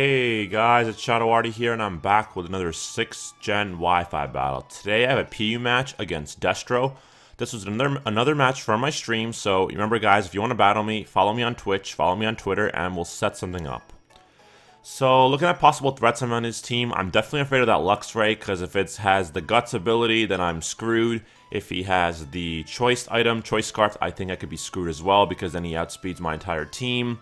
Hey guys, it's Shadowarty here, and I'm back with another 6th Gen Wi-Fi battle. Today I have a PU match against Destro. This was another match from my stream, so remember guys, if you want to battle me, follow me on Twitch, follow me on Twitter, and we'll set something up. So looking at possible threats on his team, I'm definitely afraid of that Luxray, because if it has the Guts ability, then I'm screwed. If he has the Choice item, Choice Scarf, I think I could be screwed as well, because then he outspeeds my entire team.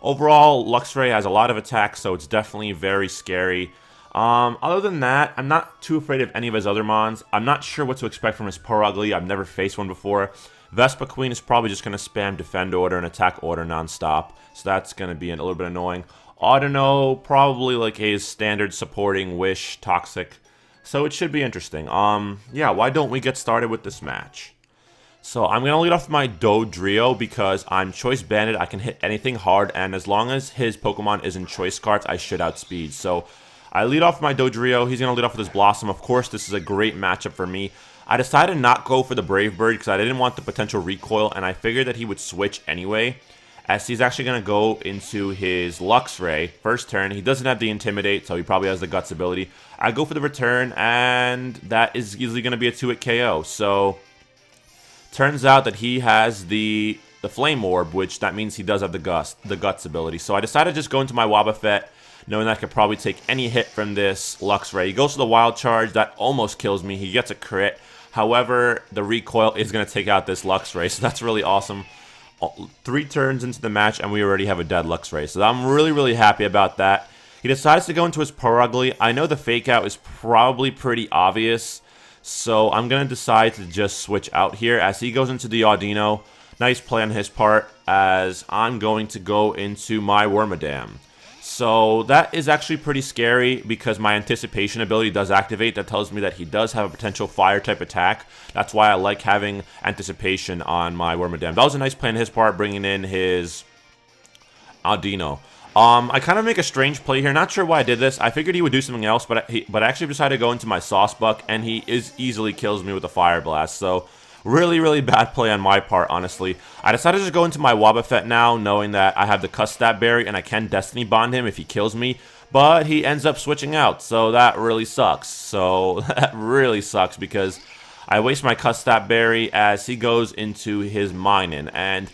Overall, Luxray has a lot of attacks, so it's definitely very scary. Other than that, I'm not too afraid of any of his other mons. I'm not sure what to expect from his Purugly. I've never faced one before. Vespa Queen is probably just going to spam Defend Order and Attack Order non-stop, so that's going to be a little bit annoying. Audino, probably like his standard supporting Wish, Toxic, so it should be interesting. Yeah, why don't we get started with this match? So I'm going to lead off my Dodrio because I'm Choice Banded, I can hit anything hard, and as long as his Pokemon isn't Choice Cards, I should outspeed. So I lead off my Dodrio, he's going to lead off with his Blossom. Of course, this is a great matchup for me. I decided not go for the Brave Bird because I didn't want the potential recoil, and I figured that he would switch anyway, as he's actually going to go into his Luxray first turn. He doesn't have the Intimidate, so he probably has the Guts ability. I go for the return, and that is easily going to be a 2-hit KO. So turns out that he has the Flame Orb, which that means he does have the Guts ability. So I decided to just go into my Wobbuffet, knowing that I could probably take any hit from this Luxray. He goes for the Wild Charge, that almost kills me. He gets a crit. However, the recoil is going to take out this Luxray, so that's really awesome. 3 turns into the match, and we already have a dead Luxray, so I'm really happy about that. He decides to go into his Purugly. I know the Fake Out is probably pretty obvious, so I'm going to decide to just switch out here as he goes into the Audino. Nice play on his part, as I'm going to go into my Wormadam. So that is actually pretty scary because my Anticipation ability does activate. That tells me that he does have a potential Fire-type attack. That's why I like having Anticipation on my Wormadam. That was a nice play on his part, bringing in his Audino. I kind of make a strange play here. Not sure why I did this. I figured he would do something else, but I actually decided to go into my Saucebuck, and he easily kills me with a Fire Blast. So really bad play on my part, honestly. I decided to just go into my Wobbuffet now, knowing that I have the Custap Berry, and I can Destiny Bond him if he kills me. But he ends up switching out, so that really sucks. So that really sucks because I waste my Custap Berry as he goes into his Minun, and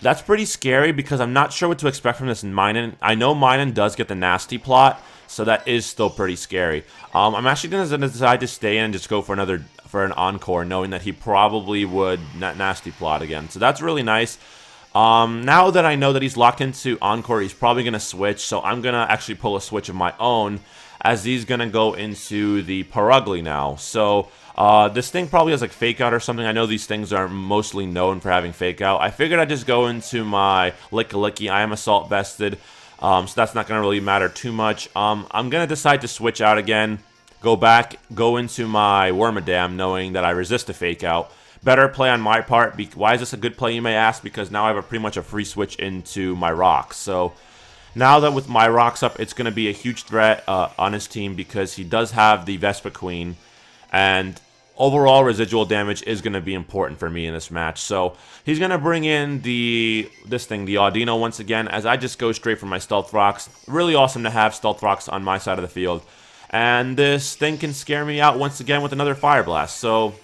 that's pretty scary because I'm not sure what to expect from this Minun. I know Minun does get the Nasty Plot, so that is still pretty scary. I'm actually going to decide to stay in and just go for an Encore, knowing that he probably would Nasty Plot again. So that's really nice. Now that I know that he's locked into Encore, he's probably going to switch, so I'm going to actually pull a switch of my own, as he's going to go into the Purugly now. So this thing probably has like Fake Out or something. I know these things are mostly known for having Fake Out. I figured I'd just go into my Licky. I am Assault Vested, so that's not going to really matter too much. I'm going to decide to switch out again, go into my Wormadam, knowing that I resist a Fake Out. Better play on my part. Why is this a good play, you may ask? Because now I have pretty much a free switch into my Rocks. So now that with my Rocks up, it's going to be a huge threat on his team because he does have the Vespa Queen, and overall residual damage is going to be important for me in this match. So he's going to bring in the Audino once again, as I just go straight for my Stealth Rocks. Really awesome to have Stealth Rocks on my side of the field. And this thing can scare me out once again with another Fire Blast. So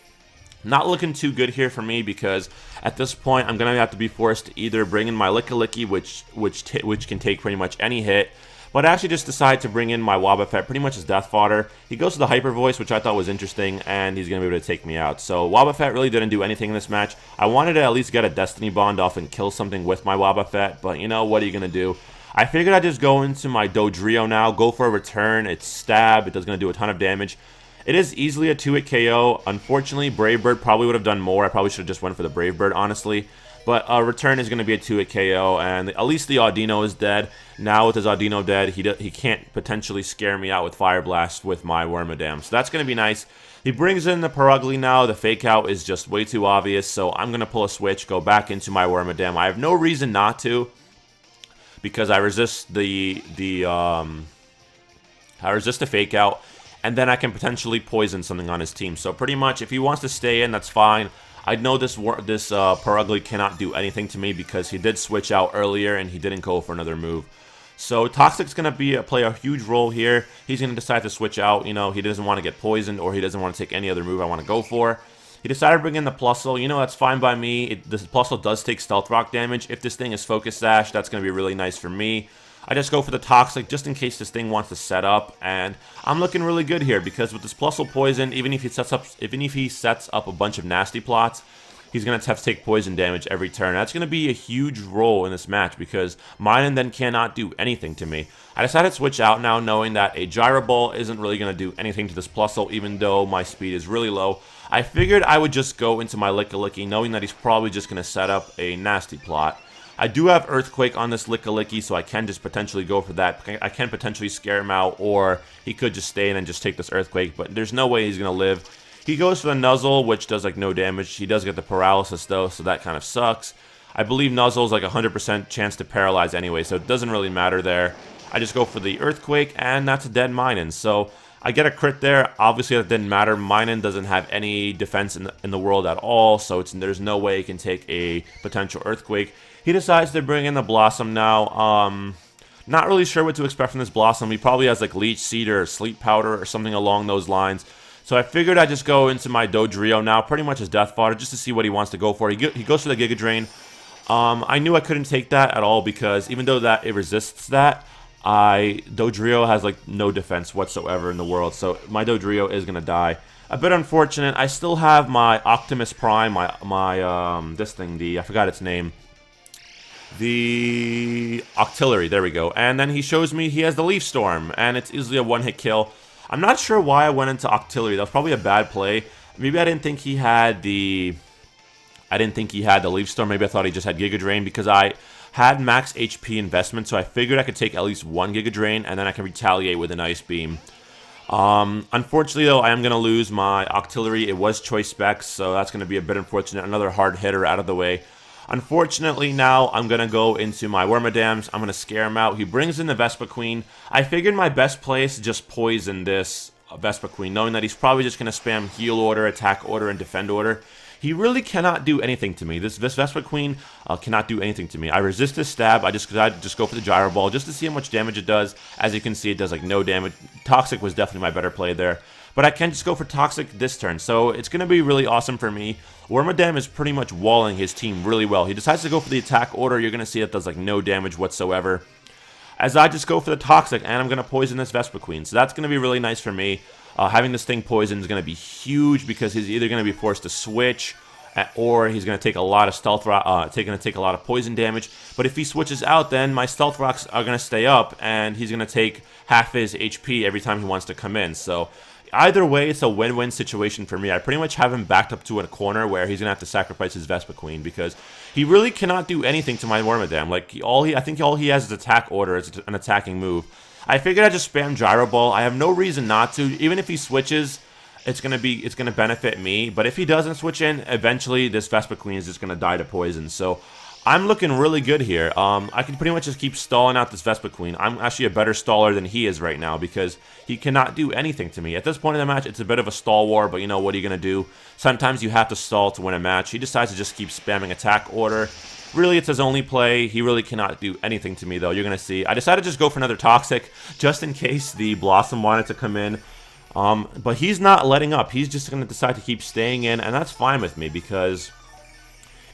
not looking too good here for me because at this point I'm going to have to be forced to either bring in my Licky, which can take pretty much any hit, but I actually just decide to bring in my Wobbuffet, pretty much as Death Fodder. He goes to the Hyper Voice, which I thought was interesting, and he's going to be able to take me out. So Wobbuffet really didn't do anything in this match. I wanted to at least get a Destiny Bond off and kill something with my Wobbuffet, but you know, what are you going to do? I figured I'd just go into my Dodrio now, go for a return. It's Stab, it's going to do a ton of damage. It is easily a 2-hit KO. Unfortunately, Brave Bird probably would have done more. I probably should have just went for the Brave Bird, honestly. But return is going to be a 2-hit KO, and at least the Audino is dead. Now with his Audino dead, he can't potentially scare me out with Fire Blast with my Wormadam. So that's going to be nice. He brings in the Purugly now. The Fake Out is just way too obvious, so I'm going to pull a switch, go back into my Wormadam. I have no reason not to, because I resist the Fake Out, and then I can potentially poison something on his team. So pretty much, if he wants to stay in, that's fine. I know this Purugly cannot do anything to me because he did switch out earlier and he didn't go for another move. So Toxic's going to play a huge role here. He's going to decide to switch out. You know, he doesn't want to get poisoned, or he doesn't want to take any other move I want to go for. He decided to bring in the Plusle. You know, that's fine by me. This Plusle does take Stealth Rock damage. If this thing is Focus Sash, that's going to be really nice for me. I just go for the Toxic just in case this thing wants to set up, and I'm looking really good here because with this Plusle Poison, even if he sets up a bunch of nasty plots, he's going to have to take poison damage every turn. That's going to be a huge role in this match because Minun then cannot do anything to me. I decided to switch out now knowing that a Gyro Ball isn't really going to do anything to this Plusle even though my speed is really low. I figured I would just go into my Lickilicky knowing that he's probably just going to set up a nasty plot. I do have Earthquake on this Lickilicky, so I can just potentially go for that. I can potentially scare him out, or he could just stay in and just take this Earthquake, but there's no way he's going to live. He goes for the Nuzzle, which does like no damage. He does get the Paralysis though, so that kind of sucks. I believe Nuzzle's like 100% chance to paralyze anyway, so it doesn't really matter there. I just go for the Earthquake, and that's a dead Minun. So I get a crit there. Obviously, that didn't matter. Minun doesn't have any defense in the world at all, so there's no way he can take a potential Earthquake. He decides to bring in the Blossom now. Not really sure what to expect from this Blossom. He probably has like Leech Seed or Sleep Powder or something along those lines. So I figured I'd just go into my Dodrio now, pretty much as Death Fodder, just to see what he wants to go for. He goes for the Giga Drain. I knew I couldn't take that at all because even though that it resists that, Dodrio has like no defense whatsoever in the world. So my Dodrio is gonna die. A bit unfortunate. I still have my Optimus Prime, this thing, I forgot its name. The Octillery, there we go. And then he shows me he has the Leaf Storm, and it's easily a one-hit kill. I'm not sure why I went into Octillery. That was probably a bad play. Maybe I didn't think he had the Leaf Storm. Maybe I thought he just had Giga Drain because I had max HP investment, so I figured I could take at least one Giga Drain, and then I can retaliate with an Ice Beam. Unfortunately, though, I am going to lose my Octillery. It was Choice Specs, so that's going to be a bit unfortunate. Another hard hitter out of the way. Unfortunately, now I'm going to go into my Wormadams. I'm going to scare him out. He brings in the Vespiquen. I figured my best play is to just poison this Vespiquen, knowing that he's probably just going to spam Heal Order, Attack Order, and Defend Order. He really cannot do anything to me. This Vespiquen cannot do anything to me. I resist his stab. I just go for the Gyro Ball just to see how much damage it does. As you can see, it does like no damage. Toxic was definitely my better play there. But I can just go for Toxic this turn, so it's going to be really awesome for me. Wormadam is pretty much walling his team really well. He decides to go for the Attack Order. You're going to see it does like no damage whatsoever. As I just go for the Toxic, and I'm going to poison this Vespiquen. So that's going to be really nice for me. Having this thing poisoned is going to be huge because he's either going to be forced to switch, or he's going to take a lot of Stealth Rock, going to take a lot of poison damage. But if he switches out, then my Stealth Rocks are going to stay up, and he's going to take half his HP every time he wants to come in. So either way, it's a win-win situation for me. I pretty much have him backed up to a corner where he's going to have to sacrifice his Vespiquen because he really cannot do anything to my Wormadam. Like, I think all he has is Attack Order, it's an attacking move. I figured I'd just spam Gyro Ball. I have no reason not to. Even if he switches, it's gonna benefit me. But if he doesn't switch in, eventually this Vespiquen is just gonna die to poison. So I'm looking really good here. I can pretty much just keep stalling out this Vespiquen. I'm actually a better staller than he is right now because he cannot do anything to me. At this point in the match, it's a bit of a stall war, but you know, what are you gonna do? Sometimes you have to stall to win a match. He decides to just keep spamming Attack Order. Really, it's his only play. He really cannot do anything to me, though. You're going to see. I decided to just go for another Toxic, just in case the Blossom wanted to come in. But he's not letting up. He's just going to decide to keep staying in, and that's fine with me, because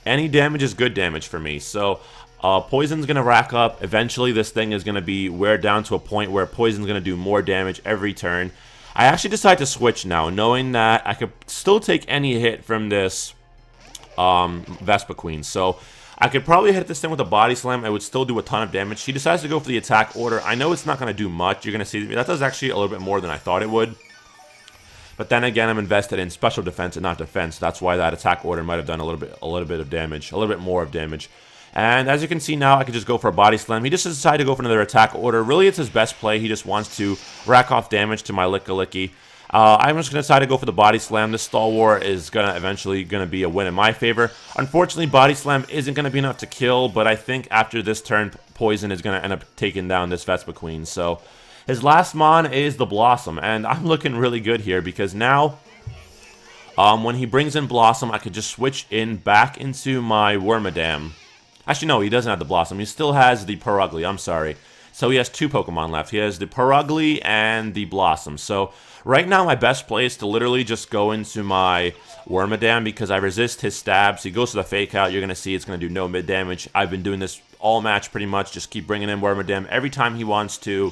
any damage is good damage for me. So, Poison's going to rack up. Eventually, this thing is going to be wear down to a point where Poison's going to do more damage every turn. I actually decide to switch now, knowing that I could still take any hit from this Vespiquen. So I could probably hit this thing with a Body Slam. It would still do a ton of damage. He decides to go for the Attack Order. I know it's not going to do much. You're going to see that does actually a little bit more than I thought it would. But then again, I'm invested in Special Defense and not Defense. That's why that Attack Order might have done a little bit of damage, a little bit more of damage. And as you can see now, I could just go for a Body Slam. He just decided to go for another Attack Order. Really, it's his best play. He just wants to rack off damage to my Lickilicky. I'm just going to decide to go for the Body Slam. This Stall War is eventually going to be a win in my favor. Unfortunately, Body Slam isn't going to be enough to kill, but I think after this turn, Poison is going to end up taking down this Vespiquen. So his last Mon is the Blossom, and I'm looking really good here because now when he brings in Blossom, I could just switch in back into my Wormadam. Actually, no, he doesn't have the Blossom. He still has the Purugly. I'm sorry. So he has 2 Pokemon left. He has the Purugly and the Blossom. So right now my best play is to literally just go into my Wormadam because I resist his stabs. He goes to the Fake Out. You're going to see it's going to do no mid damage. I've been doing this all match pretty much. Just keep bringing in Wormadam every time he wants to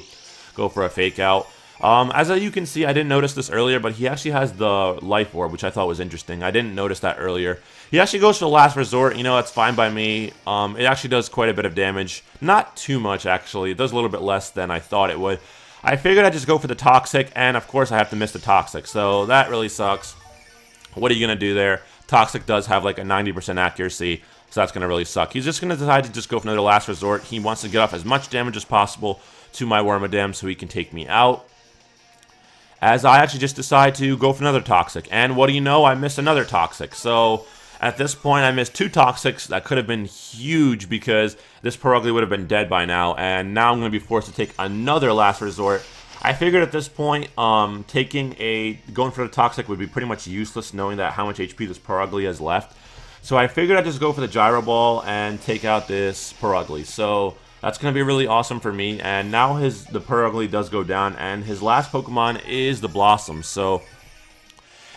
go for a Fake Out. As you can see, I didn't notice this earlier, but he actually has the Life Orb, which I thought was interesting. I didn't notice that earlier. He actually goes for the Last Resort. You know, that's fine by me. It actually does quite a bit of damage. Not too much, actually. It does a little bit less than I thought it would. I figured I'd just go for the Toxic, and of course I have to miss the Toxic, so that really sucks. What are you going to do there? Toxic does have like a 90% accuracy, so that's going to really suck. He's just going to decide to just go for another Last Resort. He wants to get off as much damage as possible to my Wormadam so he can take me out. As I actually just decide to go for another Toxic. And what do you know? I missed another Toxic. So at this point, I missed 2 Toxics. That could have been huge because this Purugly would have been dead by now. And now I'm going to be forced to take another Last Resort. I figured at this point, going for the Toxic would be pretty much useless knowing that how much HP this Purugly has left. So I figured I'd just go for the Gyro Ball and take out this Purugly. So that's going to be really awesome for me, and now the Purugly does go down, and his last Pokemon is the Blossom. So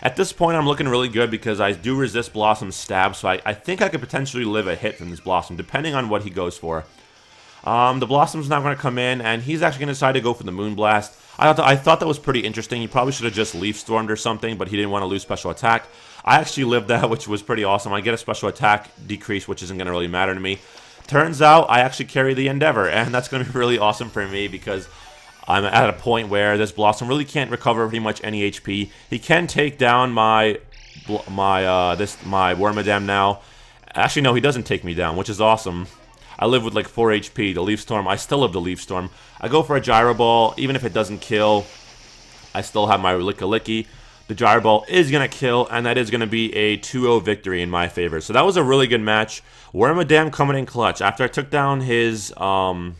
at this point, I'm looking really good because I do resist Blossom's stab, so I think I could potentially live a hit from this Blossom, depending on what he goes for. The Blossom's not going to come in, and he's actually going to decide to go for the Moonblast. I thought that was pretty interesting. He probably should have just Leaf Stormed or something, but he didn't want to lose Special Attack. I actually lived that, which was pretty awesome. I get a Special Attack decrease, which isn't going to really matter to me. Turns out I actually carry the Endeavor, and that's going to be really awesome for me because I'm at a point where this Blossom really can't recover pretty much any HP. He can take down my Wormadam now. Actually, no, he doesn't take me down, which is awesome. I live with like 4 HP. The Leaf Storm, I still have the Leaf Storm. I go for a Gyro Ball. Even if it doesn't kill, I still have my Licky. The Gyro Ball is going to kill, and that is going to be a 2-0 victory in my favor. So that was a really good match. Wormadam coming in clutch. After I took down his Audino,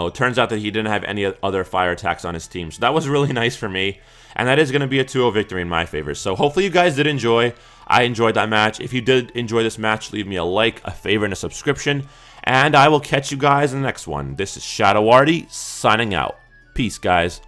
it turns out that he didn't have any other fire attacks on his team. So that was really nice for me, and that is going to be a 2-0 victory in my favor. So hopefully you guys did enjoy. I enjoyed that match. If you did enjoy this match, leave me a like, a favorite, and a subscription. And I will catch you guys in the next one. This is Shadow Artie signing out. Peace, guys.